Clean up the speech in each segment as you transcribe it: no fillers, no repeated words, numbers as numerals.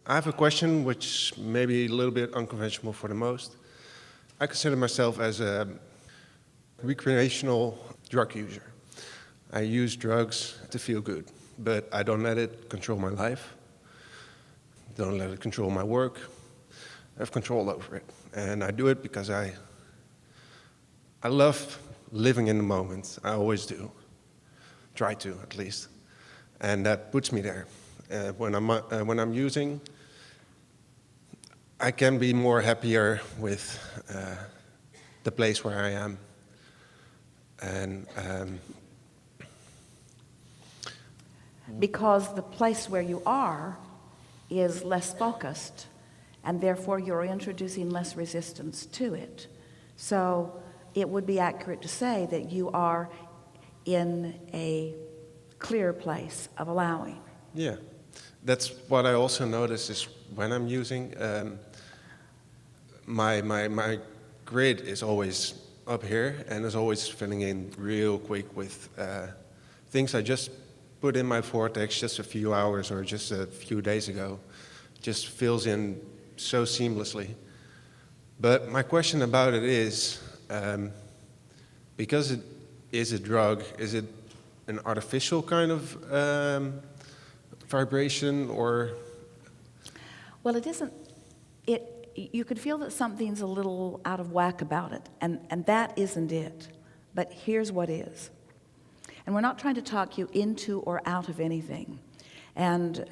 I have a question which may be a little bit unconventional for the most. I consider myself as a recreational drug user. I use drugs to feel good, but I don't let it control my life. Don't let it control my work. I have control over it. And I do it because I love living in the moment. I always do. Try to, at least. And that puts me there. When I'm using, I can be more happier with the place where I am. And because the place where you are is less focused, and therefore you're introducing less resistance to it. So it would be accurate to say that you are in a clear place of allowing. Yeah, that's what I also notice is when I'm using, my grid is always up here and is always filling in real quick with things I just put in my vortex just a few hours or just a few days ago. Just fills in so seamlessly. But my question about it is, because it is a drug, is it an artificial kind of vibration or? Well, it isn't. You could feel that something's a little out of whack about it, and that isn't it. But here's what is. And we're not trying to talk you into or out of anything. And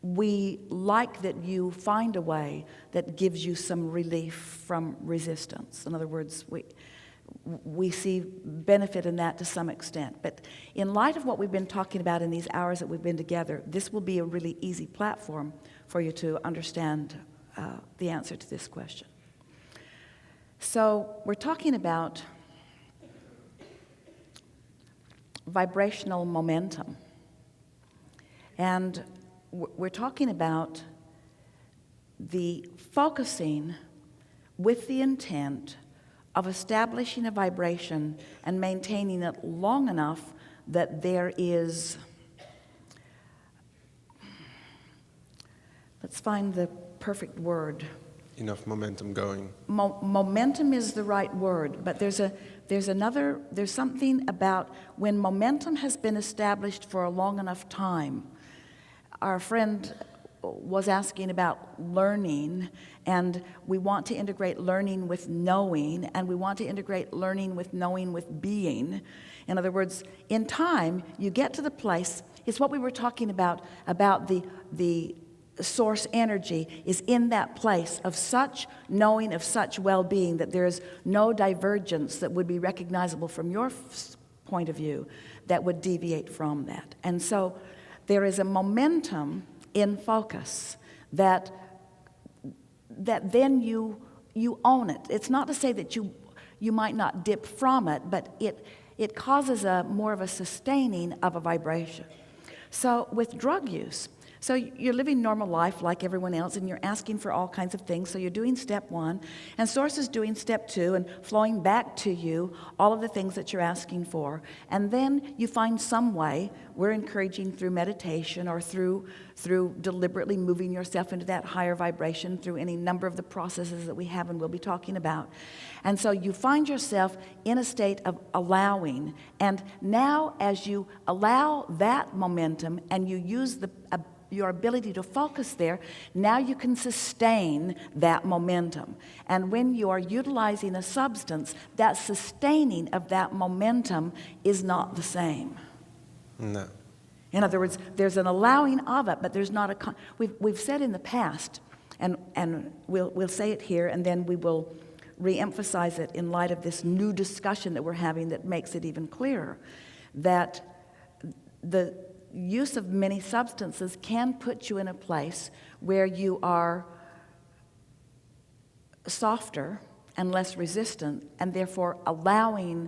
we like that you find a way that gives you some relief from resistance. In other words, we see benefit in that to some extent. But in light of what we've been talking about in these hours that we've been together, this will be a really easy platform for you to understand the answer to this question. So we're talking about vibrational momentum. And we're talking about the focusing with the intent of establishing a vibration and maintaining it long enough that there is, let's find the perfect word. Enough momentum going. Momentum is the right word, but there's something about when momentum has been established for a long enough time. Our friend was asking about learning, and we want to integrate learning with knowing, and we want to integrate learning with knowing with being. In other words, in time, you get to the place, it's what we were talking about the source energy is in that place of such knowing, of such well-being, that there is no divergence that would be recognizable from your point of view that would deviate from that. And so there is a momentum in focus that then you own it. It's not to say that you might not dip from it, but it causes more of a sustaining of a vibration. So with drug use, so you're living normal life like everyone else, and you're asking for all kinds of things. So you're doing step one, and Source is doing step two and flowing back to you all of the things that you're asking for. And then you find some way, we're encouraging through meditation or through deliberately moving yourself into that higher vibration through any number of the processes that we have and we'll be talking about. And so you find yourself in a state of allowing. And now as you allow that momentum and you use your ability to focus there, now you can sustain that momentum. And when you are utilizing a substance, that sustaining of that momentum is not the same. No. In other words, there's an allowing of it, but there's not a... We've said in the past, and we'll say it here, and then we will re-emphasize it in light of this new discussion that we're having that makes it even clearer, that the use of many substances can put you in a place where you are softer and less resistant, and therefore allowing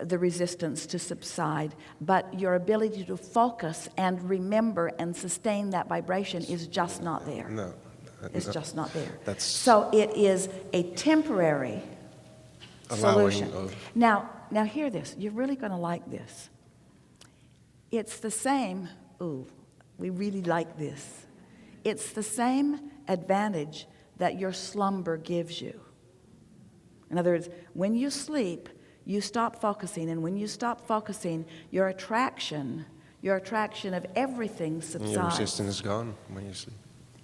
the resistance to subside. But your ability to focus and remember and sustain that vibration is just not there. No. It's just not there. So it is a temporary solution. Now hear this. You're really going to like this. It's the same, we really like this. It's the same advantage that your slumber gives you. In other words, when you sleep, you stop focusing, and when you stop focusing, your attraction of everything Your subsides. resistance is gone when you sleep.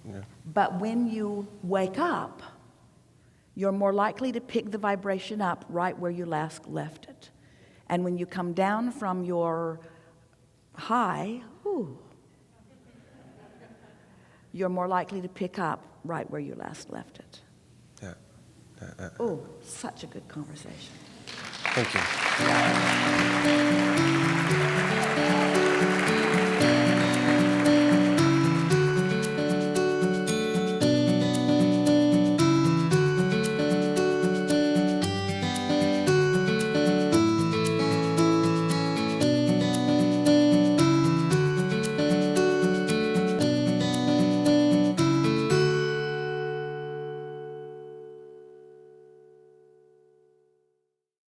Yeah. But when you wake up, you're more likely to pick the vibration up right where you last left it. And when you come down from your high, you're more likely to pick up right where you last left it. Yeah. Oh, such a good conversation. Thank you.